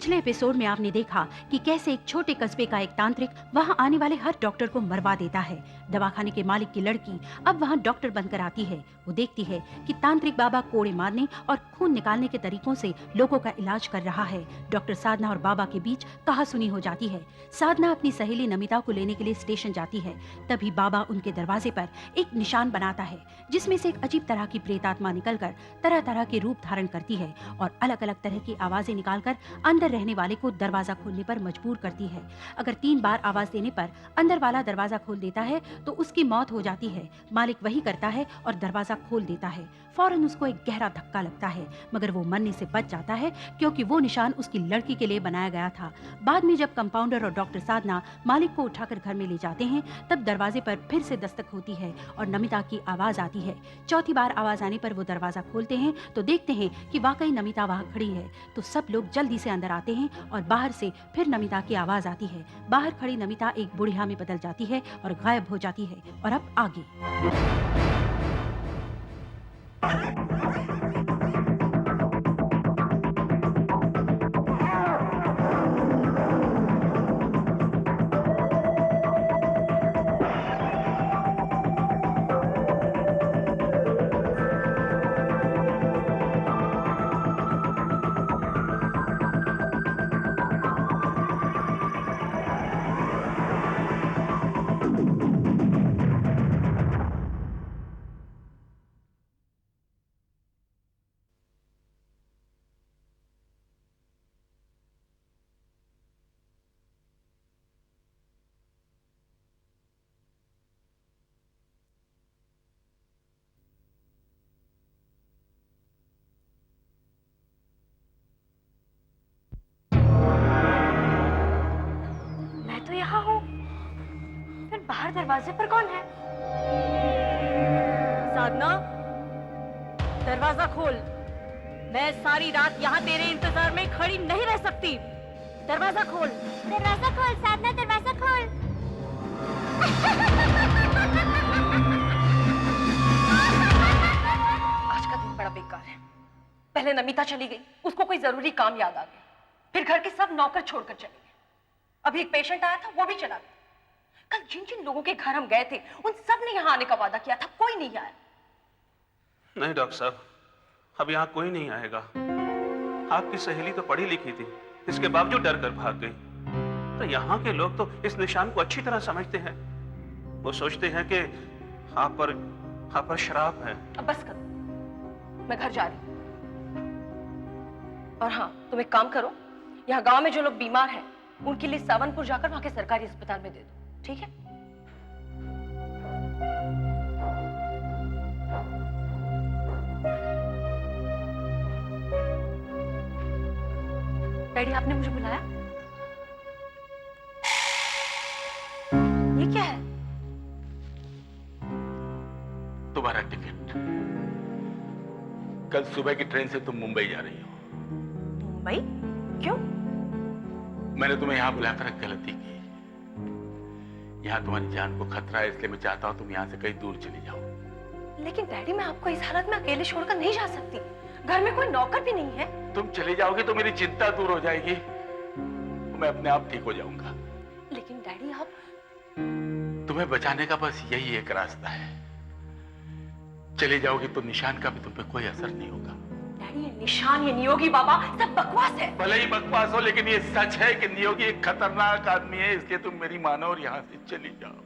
पिछले एपिसोड में आपने देखा कि कैसे एक छोटे कस्बे का एक तांत्रिक वहां आने वाले हर डॉक्टर को मरवा देता है। दवाखाने के मालिक की लड़की अब वहां डॉक्टर बनकर आती है। वो देखती है कि तांत्रिक बाबा कोड़े मारने और खून निकालने के तरीकों से लोगों का इलाज कर रहा है। डॉक्टर साधना और बाबा के बीच कहासुनी हो जाती है। साधना अपनी सहेली नमिता को लेने के लिए स्टेशन जाती है। तभी बाबा उनके दरवाजे पर एक निशान बनाता है, जिसमें से एक अजीब तरह की प्रेतात्मा निकलकर तरह तरह के रूप धारण करती है और अलग अलग तरह की आवाजें निकालकर अंदर रहने वाले को दरवाजा खोलने पर मजबूर करती है। अगर 3 बार आवाज देने पर अंदर वाला दरवाजा खोल देता है तो उसकी मौत हो जाती है। मालिक वही करता है और दरवाजा खोल देता है। फौरन उसको एक गहरा धक्का लगता है, मगर वो मरने से बच जाता है क्योंकि वो निशान उसकी लड़की के लिए बनाया गया था। बाद में जब कंपाउंडर और डॉक्टर साधना मालिक को उठाकर घर में ले जाते हैं, तब दरवाजे पर फिर से दस्तक होती है और नमिता की आवाज आती है। चौथी बार आवाज आने पर वो दरवाजा खोलते हैं तो देखते हैं कि वाकई नमिता वहाँ खड़ी है। तो सब लोग जल्दी से अंदर आते हैं और बाहर से फिर नमिता की आवाज आती है। बाहर खड़ी नमिता एक बुढ़िया में बदल जाती है और गायब हो जाती है। और अब आगे। बाहर दरवाजे पर कौन है? साधना, दरवाजा खोल। मैं सारी रात यहाँ तेरे इंतजार में खड़ी नहीं रह सकती। दरवाजा खोल। दरवाजा खोल साधना, दरवाजा खोल। आज का दिन बड़ा बेकार है। पहले नमिता चली गई, उसको कोई जरूरी काम याद आ गया। फिर घर के सब नौकर छोड़कर चले गए। अभी एक पेशेंट आया था, वो भी चला गया। कल जिन जिन लोगों के घर हम गए थे, उन सब ने यहाँ आने का वादा किया था, कोई नहीं आया। नहीं डॉक्टर साहब, अब यहाँ कोई नहीं आएगा। आपकी सहेली तो पढ़ी लिखी थी, इसके बावजूद डर कर भाग गई। तो यहाँ के लोग तो इस निशान को अच्छी तरह समझते हैं। वो सोचते हैं कि आप पर शराब है। अब बस करो, मैं घर जा रही हूँ। और हाँ, तुम एक काम करो, यहाँ गांव में जो लोग बीमार हैं, उनके लिए सावनपुर जाकर वहां के सरकारी अस्पताल में दे दो, ठीक है? डैडी, आपने मुझे बुलाया? ये क्या है? तुम्हारा टिकट। कल सुबह की ट्रेन से तुम मुंबई जा रही हो। मुंबई? क्यों? मैंने तुम्हें यहां बुलाकर गलती की। यहाँ तुम्हारी जान को खतरा है, इसलिए मैं चाहता हूँ तुम यहाँ से कहीं दूर चली जाओ। लेकिन डैडी, मैं आपको इस हालत में अकेले छोड़कर नहीं जा सकती। घर में कोई नौकर भी नहीं है। तुम चली जाओगी तो मेरी चिंता दूर हो जाएगी, तो मैं अपने आप ठीक हो जाऊंगा। लेकिन डैडी, आप... तुम्हें बचाने का बस यही एक रास्ता है। चली जाओगी तो निशान का भी तुम पे कोई असर नहीं होगा। डैडी, ये निशान, ये नियोगी बाबा सब बकवास है। भले ही बकवास हो, लेकिन ये सच है कि नियोगी एक खतरनाक आदमी है, इसलिए तुम मेरी मानो और यहाँ से चली जाओ।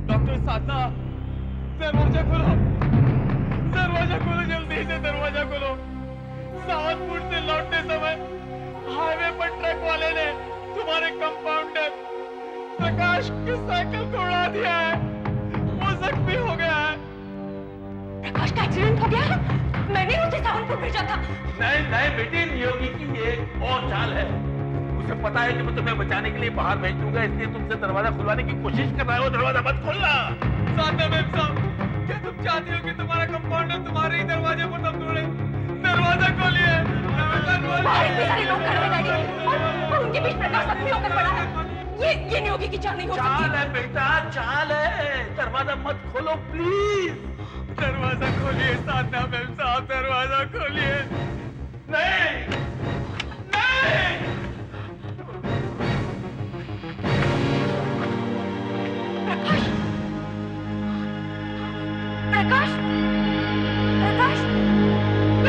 डॉक्टर साधना, दरवाजा खोलो, दरवाजा खोलो, जल्दी से दरवाजा खोलो। सावनपुर से लौटते समय हाईवे पर ट्रक वाले ने तुम्हारे कंपाउंडर प्रकाश की साइकिल को उड़ा दिया है। वो जख्मी हो गया है। प्रकाश का एक्सीडेंट हो गया है? मैंने उसे सावनपुर भेजा था। नहीं नहीं बेटी, नियोगी की ये और चाल है। उसे पता है कि मैं तुम्हें बचाने के लिए बाहर भेज दूंगा, इसलिए तुमसे दरवाजा खुलवाने की कोशिश कर रहा है। वो दरवाजा मत खोलना। साधना मैम साहब, क्या तुम चाहती हो कि तुम्हारा कंपाउंडर तुम्हारे ही दरवाजे पर दम तोड़े? दरवाजा खोलिए। बाहर इतने सारे लोग खड़े हैं डैडी, और उनके बीच प्रकाश जख्मी होकर पड़ा है। ये नियोगी की चाल नहीं हो सकती। चाल है बेटा, चाल है। दरवाजा मत खोलो प्लीज। दरवाजा खोलिए साधना मैम साहब, दरवाजा खोलिए। नहीं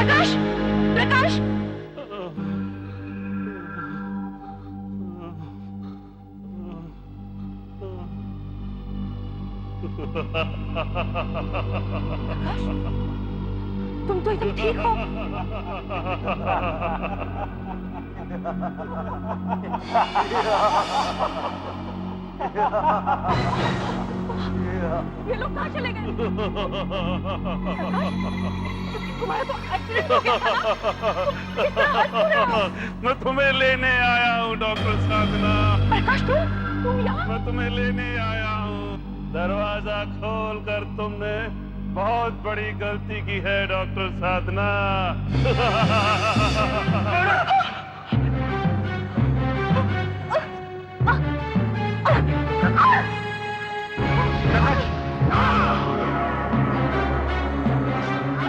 प्रकाश, प्रकाश, तुम तो एकदम ठीक हो। ये लोग कहाँ चले गए? तुम्हारा तो एक्सीडेंट हो गया था ना? कितना हंस रहे हो? मैं तुम्हें लेने आया हूँ डॉक्टर साधना। प्रकाश, तुम यहाँ? मैं तुम्हें लेने आया हूँ। दरवाजा खोलकर तुमने बहुत बड़ी गलती की है डॉक्टर साधना।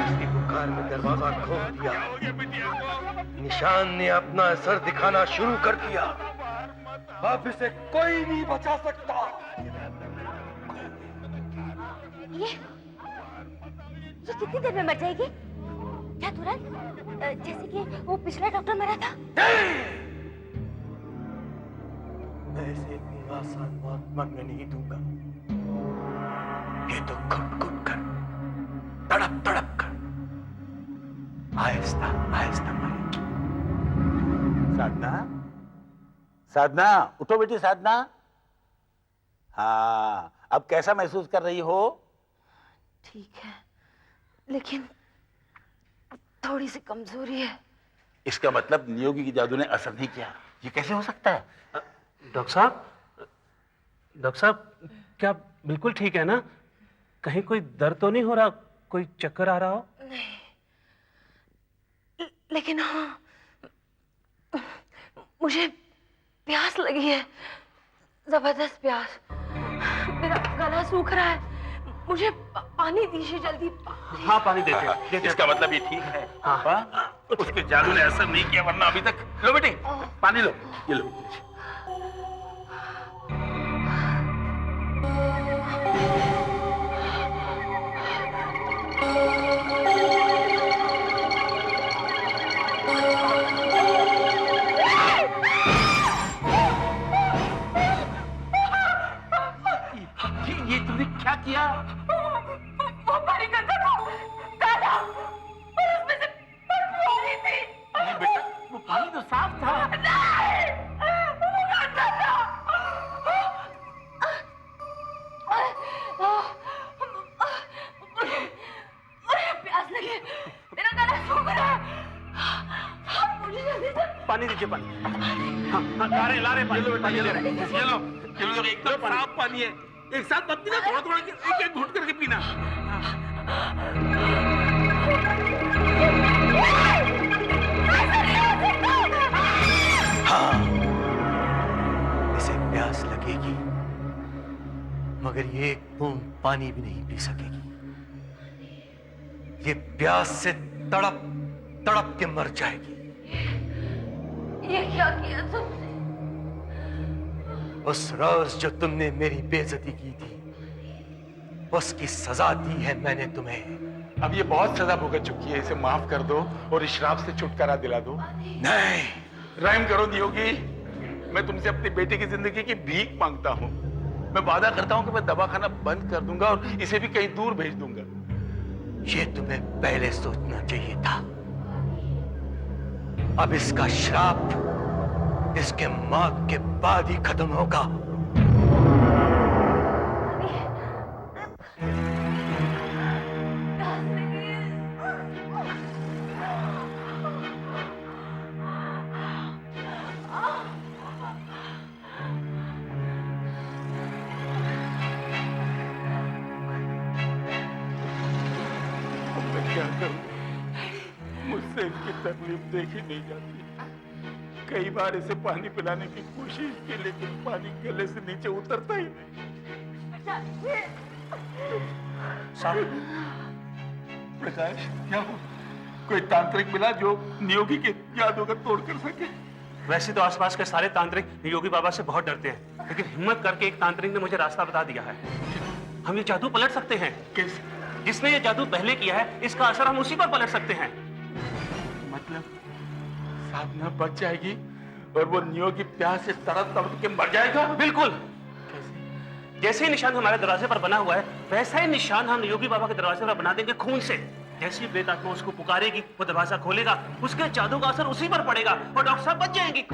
इसकी पुकार में दरवाजा खोल दिया। निशान ने अपना असर दिखाना शुरू कर दिया। अब इसे कोई नहीं बचा सकता। ये कितनी देर में मर जाएगी? क्या तुरंत? जैसे कि वो पिछला डॉक्टर मरा था। मैं इसे इतनी आसान मौत मरने नहीं दूंगा। ये तो घुट घुट कर, तड़प तड़प कर, आहिस्ता आहिस्ता मरेगी। साधना, साधना, उठो बेटी साधना। हाँ, अब कैसा महसूस कर रही हो? ठीक है, लेकिन थोड़ी सी कमजोरी है। इसका मतलब नियोगी की जादू ने असर नहीं किया। ये कैसे हो सकता है? डॉक्टर साहब, क्या बिल्कुल ठीक है ना? कहीं कोई दर्द तो नहीं हो रहा? कोई चक्कर आ रहा हो? नहीं, लेकिन हाँ, मुझे प्यास लगी है, जबरदस्त प्यास। मेरा गला सूख रहा है। मुझे पानी दीजिए जल्दी। हाँ, पानी देते हैं। इसका मतलब ये ठीक है। हाँ। हाँ? उसके जादू ने असर नहीं किया, वरना अभी तक। लो बेटी, पानी लो, ये लो। ये तुमने क्या किया? वो पानी गंदा था, काला, और उसमें से बदबू आ रही थी। नहीं बेटा, वो पानी तो साफ था। नहीं, वो गंदा था। मुझे प्यास लगी, मेरा गला सूख रहा है। मुझे जल्दी से पानी दीजिए, पानी। हाँ, ला रहे पानी। पानी ले रहे हैं। ये लो, एकदम साफ पानी है। एक साथ मत पीना, थोड़ा थोड़ा एक एक घूंट करके पीना। हाँ, इसे प्यास लगेगी, मगर ये एक बूंद पानी भी नहीं पी सकेगी। ये प्यास से तड़प तड़प के मर जाएगी। ये क्या किया तुमने? उस रोज जो तुमने मेरी बेइज्जती की थी, उसकी सजा दी है मैंने तुम्हें। अब ये बहुत सजा भुगत चुकी है, इसे माफ कर दो और इस श्राप से छुटकारा दिला दो। नहीं, रहम करो नियोगी, मैं तुमसे अपनी बेटे की जिंदगी की भीख मांगता हूँ। मैं वादा करता हूँ कि मैं दवाखाना बंद कर दूंगा और इसे भी कहीं दूर भेज दूंगा। ये तुम्हें पहले सोचना चाहिए था। अब इसका श्राप इसके मौत के बाद ही खत्म होगा। मैं क्या करूं? मुझसे इसकी तकलीफ देखी नहीं जाती। कई बार इसे पानी पिलाने की कोशिश की, लेकिन पानी गले से नीचे उतरता ही नहीं। प्रकाश, क्या हो? कोई तांत्रिक मिला जो नियोगी के यादों का तोड़ कर सके? वैसे तो आसपास के सारे तांत्रिक योगी बाबा से बहुत डरते हैं, लेकिन हिम्मत करके एक तांत्रिक ने मुझे रास्ता बता दिया है। हम ये जादू पलट सकते हैं। किस? जिसने ये जादू पहले किया है, इसका असर हम उसी पर पलट सकते हैं। मतलब साधना बच जाएगी और वो नियोगी प्यास से तड़प तड़प के मर जाएगा? बिल्कुल। कैसे? जैसे ही निशान हमारे दरवाजे पर बना हुआ है, वैसा ही निशान हम योगी बाबा के दरवाजे पर बना देंगे खून से। जैसी प्रेतात्मा उसको पुकारेगी, वो दरवाजा खोलेगा, उसके जादू का असर उसी पर पड़ेगा और डॉक्टर साहब बच जाएंगी।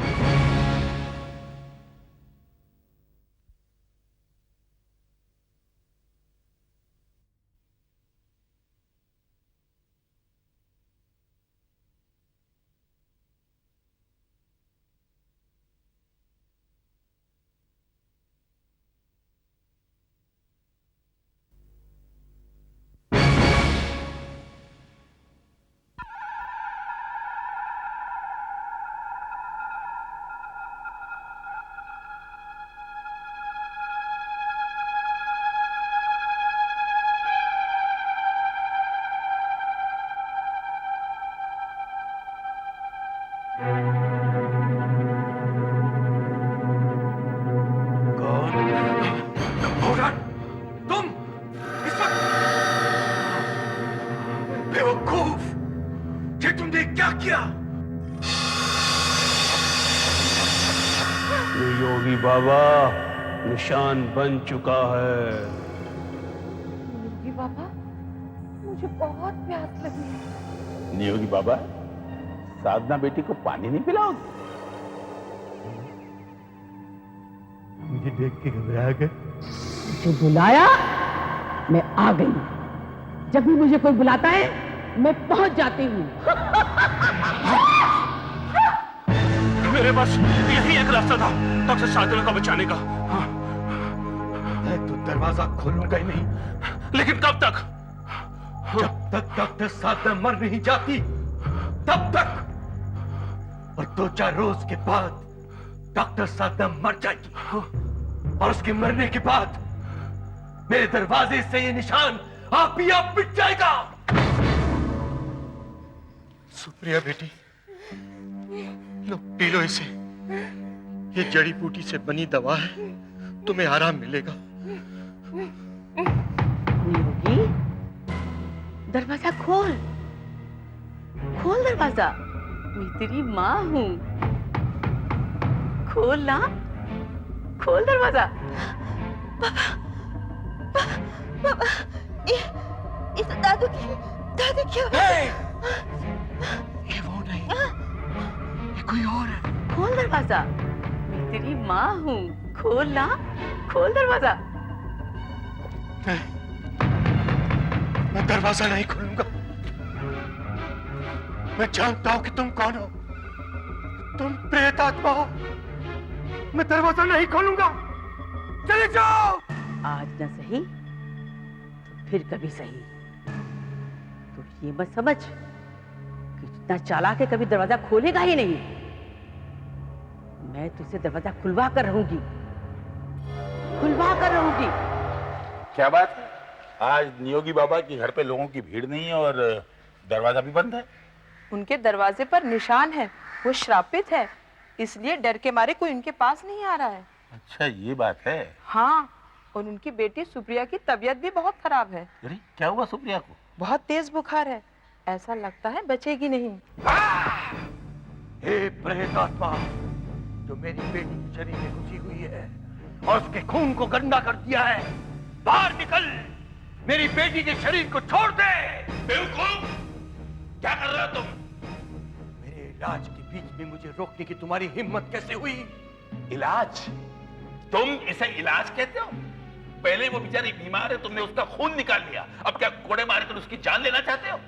योगी बाबा, निशान बन चुका है। योगी बाबा, मुझे बहुत प्यास लगी है। नियोगी बाबा, साधना बेटी को पानी नहीं पिलाओगे? मुझे देख के घबरा गए। मुझे बुलाया, मैं आ गई। जब भी मुझे कोई बुलाता है, मैं पहुंच जाती हूँ। मेरे पास यही एक रास्ता था डॉक्टर साधना को बचाने का। मैं तो दरवाजा खोलूंगा ही नहीं। लेकिन कब तक? जब तक डॉक्टर साधना मर नहीं जाती, तब तक। और 2-4 रोज के बाद डॉक्टर साधना मर जाएगी और उसके मरने के बाद मेरे दरवाजे से ये निशान आप ही आप मिट जाएगा। सुप्रिया बेटी, लो पी लो इसे। ये जड़ी बूटी से बनी दवा है, तुम्हें आराम मिलेगा। नियोगी, दरवाजा खोल, खोल दरवाजा। मैं तेरी माँ हूँ। खोल ना, खोल दरवाजा। पापा, ये तो दादू की ये वो नहीं, ये कोई और है। खोल दरवाजा। मैं तेरी माँ हूँ। खोल ना, खोल दरवाजा। नहीं, मैं दरवाजा नहीं खोलूंगा। मैं जानता हूं कि तुम कौन हो। तुम प्रेत आत्मा हो। मैं दरवाजा नहीं खोलूंगा। चले जाओ। आज न सही तो फिर कभी सही। तो ये मत समझ कि इतना चालाक है कभी दरवाजा खोलेगा ही नहीं। मैं तुझसे दरवाजा खुलवा कर रहूंगी, खुलवा कर रहूंगी। क्या बात है? आज नियोगी बाबा के घर पे लोगों की भीड़ नहीं है और दरवाजा भी बंद है। उनके दरवाजे पर निशान है, वो श्रापित है, इसलिए डर के मारे कोई उनके पास नहीं आ रहा है। अच्छा, ये बात है। हाँ, और उनकी बेटी सुप्रिया की तबीयत भी बहुत खराब है। अरे क्या हुआ सुप्रिया को? बहुत तेज बुखार है, ऐसा लगता है बचेगी नहीं। हे प्रेत आत्मा, जो मेरी बेटी के शरीर में घुसी हुई है और उसके खून को गंदा कर दिया है, बाहर निकल। मेरी बेटी के शरीर को छोड़ दे। बेवकूफ, क्या कर रहे हो तुम? मेरे इलाज के बीच में मुझे रोकने की तुम्हारी हिम्मत कैसे हुई? इलाज? तुम इसे इलाज कहते हो? पहले वो बेचारी बीमार है, तुमने उसका खून निकाल लिया। अब क्या कोड़े मारे कर उसकी जान लेना चाहते हो?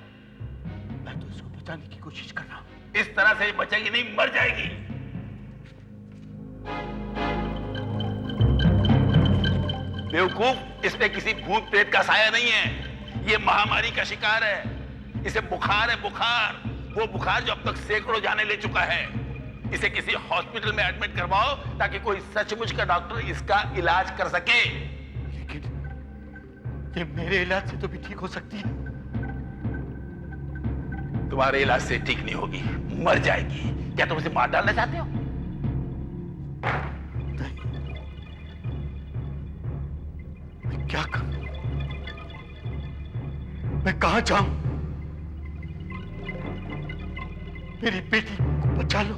मैं तो इसको बचाने की कोशिश कर रहा हूं। इस तरह से बचेगी नहीं, मर जाएगी। बेवकूफ, इसमें किसी भूत प्रेत का साया नहीं है। ये महामारी का शिकार है। इसे बुखार है, बुखार। वो बुखार जो अब तक सैकड़ों जाने ले चुका है। इसे किसी हॉस्पिटल में एडमिट करवाओ ताकि कोई सचमुच का डॉक्टर इसका इलाज कर सके। लेकिन ये मेरे इलाज से तो भी ठीक हो सकती है। तुम्हारे इलाज से ठीक नहीं होगी, मर जाएगी। क्या तुम इसे मार डालना चाहते हो? मैं क्या करूं? मैं कहां जाऊं? मेरी बेटी को बचा लो।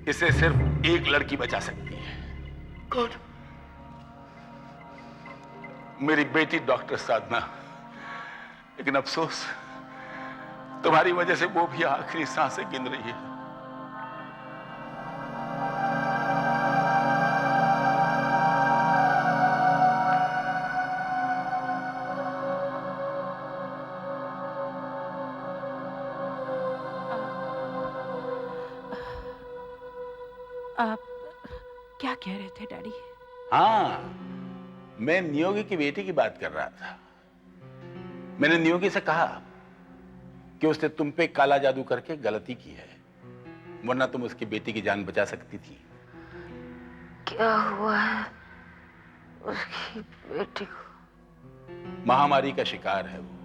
इसे सिर्फ एक लड़की बचा सकती है। कौन? मेरी बेटी डॉक्टर साधना। लेकिन अफसोस, तुम्हारी वजह से वो भी आखिरी सांसें गिन रही है। आप क्या कह रहे थे डैडी? हाँ, मैं नियोगी की बेटी की बात कर रहा था। मैंने नियोगी से कहा कि उसने तुम पे काला जादू करके गलती की है, वरना तुम उसकी बेटी की जान बचा सकती थी। क्या हुआ है उसकी बेटी को? महामारी का शिकार है वो,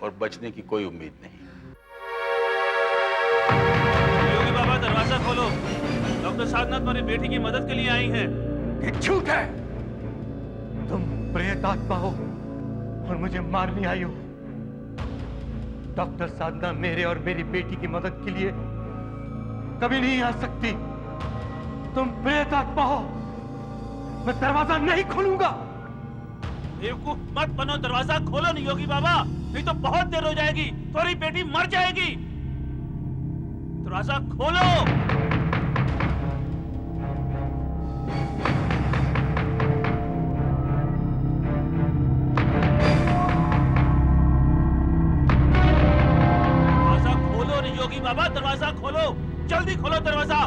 और बचने की कोई उम्मीद नहीं। योगी बाबा, दरवाजा खोलो। डॉक्टर साधना तुम्हारी बेटी की मदद के लिए आई हैं। ये झूठ है। तुम प्रेत आत्मा हो और मुझे मारने आई हो। डॉक्टर साधना मेरे और मेरी बेटी की मदद के लिए कभी नहीं आ सकती। तुम प्रेत आत्मा हो। मैं दरवाजा नहीं खोलूंगा। बेवकूफ मत बनो, दरवाजा खोलो नहीं योगी बाबा, नहीं तो बहुत देर हो जाएगी, तुम्हारी बेटी मर जाएगी। दरवाजा खोलो। योगी बाबा, दरवाजा खोलो, जल्दी खोलो दरवाजा।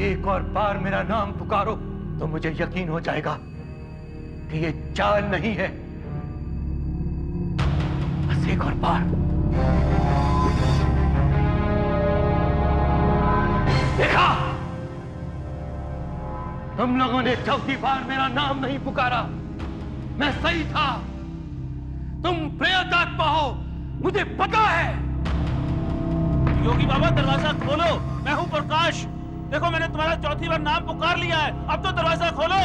एक और बार मेरा नाम पुकारो तो मुझे यकीन हो जाएगा कि ये चाल नहीं है। बस एक और बार। देखा, तुम लोगों ने चौथी बार मेरा नाम नहीं पुकारा। मैं सही था। तुम प्रेत आत्मा हो, मुझे पता है। योगी बाबा, दरवाजा खोलो। मैं हूं प्रकाश। देखो, मैंने तुम्हारा चौथी बार नाम पुकार लिया है, अब तो दरवाजा खोलो।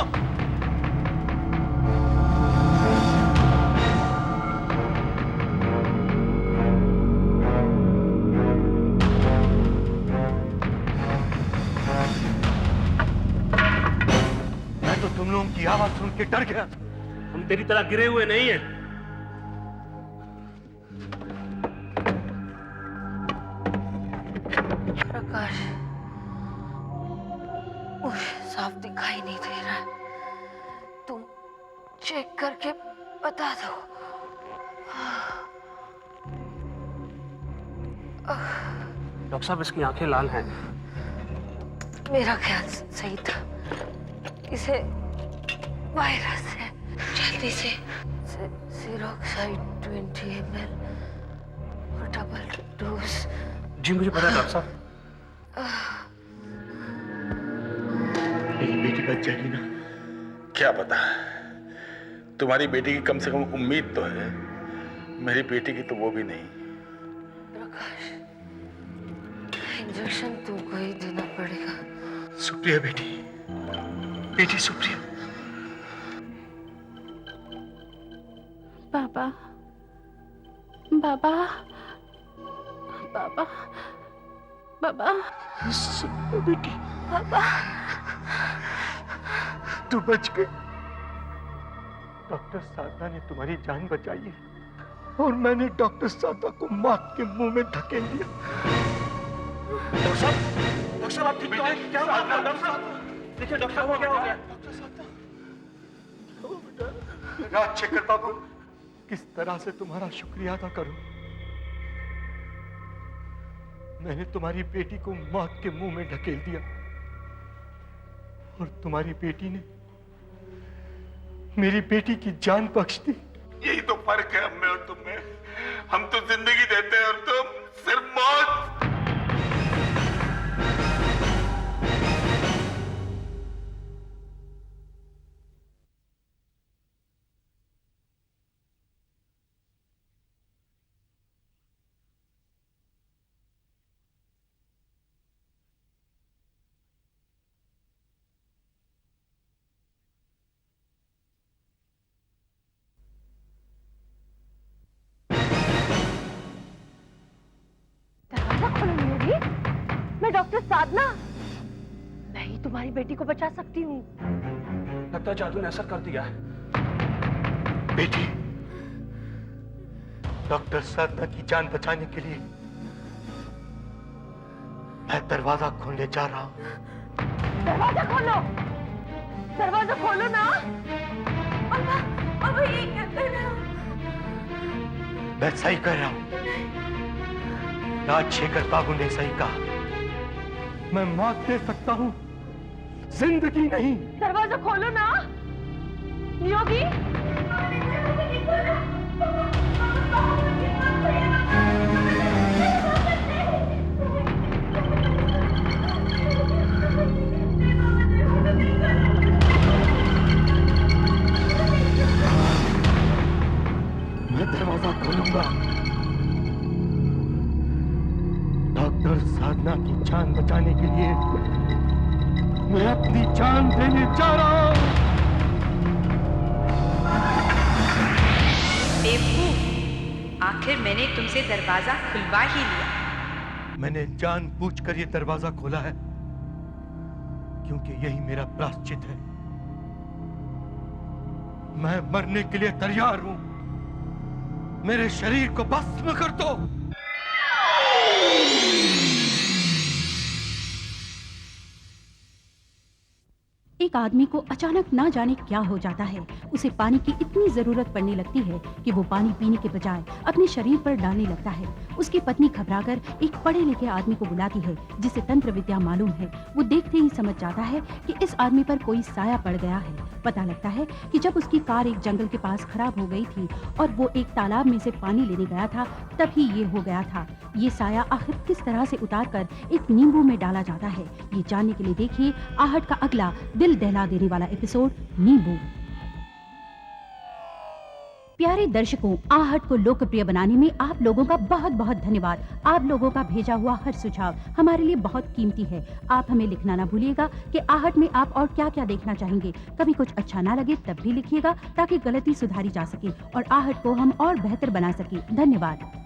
मैं तो तुम लोगों की आवाज सुन के डर गया। हम तेरी तरह गिरे हुए नहीं हैं। प्रकाश, मुझे साफ दिखाई नहीं दे रहा है। तुम चेक करके बता दो। डॉक्टर साहब, इसकी आंखें लाल हैं। मेरा ख्याल सही था। इसे वायरस है। जल्दी से सिरोक्साइड 20 ml और डबल डोज। जी मुझे पता है डॉक्टर साहब। मेरी बेटी बच जाएगी ना? क्या पता, तुम्हारी बेटी की कम से कम उम्मीद तो है। मेरी बेटी की तो वो भी नहीं। प्रकाश, इंजेक्शन तुमको ही देना पड़ेगा। सुप्रिया बेटी, बेटी सुप्रिया। बाबा, बाबा, बाबा, बाबा। सुप्रिया बेटी, बाबा, तू बच गई। डॉक्टर साधना ने तुम्हारी जान बचाई है और मैंने डॉक्टर साधना को मौत के मुंह में धकेल दिया। डॉक्टर साहब आप ठीक तो हैं? क्या बात है डॉक्टर साहब? देखिए डॉक्टर साहब, क्या हो गया? डॉक्टर साधना, राजशेखर बाबू, किस तरह से तुम्हारा शुक्रिया अदा करूं? मैंने तुम्हारी बेटी को मौत के मुंह में ढकेल दिया और तुम्हारी बेटी ने मेरी बेटी की जान बख्श दी। यही तो फर्क है हम में और तुम में। हम तो जिंदगी देते हैं और तुम सिर्फ मौत। डॉक्टर साधना, मैं ही तुम्हारी बेटी को बचा सकती हूँ। लगता है जादू ने असर कर दिया है। बेटी, डॉक्टर साधना की जान बचाने के लिए मैं दरवाजा खोलने जा रहा हूं। दरवाजा खोलो, दरवाजा खोलो ना। अब ये क्या कर रहा हूँ? मैं सही कर रहा हूं। राजशेखर बाबू ने सही कहा, मैं मौत दे सकता हूं, जिंदगी नहीं। दरवाजा खोलो ना, नियोगी। मैं दरवाजा खोलूंगा। डॉक्टर साधना की जान बचाने के लिए मैं अपनी जान देने जा रहा हूं। बेवकूफ, आखिर मैंने तुमसे दरवाजा खुलवा ही लिया। मैंने जानबूझकर ये दरवाजा खोला है क्योंकि यही मेरा प्रायश्चित है। मैं मरने के लिए तैयार हूं। मेरे शरीर को भस्म कर दो। एक आदमी को अचानक ना जाने क्या हो जाता है। उसे पानी की इतनी जरूरत पड़ने लगती है कि वो पानी पीने के बजाय अपने शरीर पर डालने लगता है। उसकी पत्नी घबराकर एक पढ़े लिखे आदमी को बुलाती है जिसे तंत्र विद्या मालूम है। वो देखते ही समझ जाता है कि इस आदमी पर कोई साया पड़ गया है। पता लगता है कि जब उसकी कार एक जंगल के पास खराब हो गई थी और वो एक तालाब में से पानी लेने गया था, तभी ये हो गया था। ये साया आखिर किस तरह से उतार कर एक नींबू में डाला जाता है, ये जानने के लिए देखिए आहट का अगला दिल दहला देने वाला एपिसोड, नींबू। प्यारे दर्शकों, आहट को लोकप्रिय बनाने में आप लोगों का बहुत बहुत धन्यवाद। आप लोगों का भेजा हुआ हर सुझाव हमारे लिए बहुत कीमती है। आप हमें लिखना ना भूलिएगा कि आहट में आप और क्या क्या देखना चाहेंगे। कभी कुछ अच्छा ना लगे तब भी लिखिएगा ताकि गलती सुधारी जा सके और आहट को हम और बेहतर बना सके। धन्यवाद।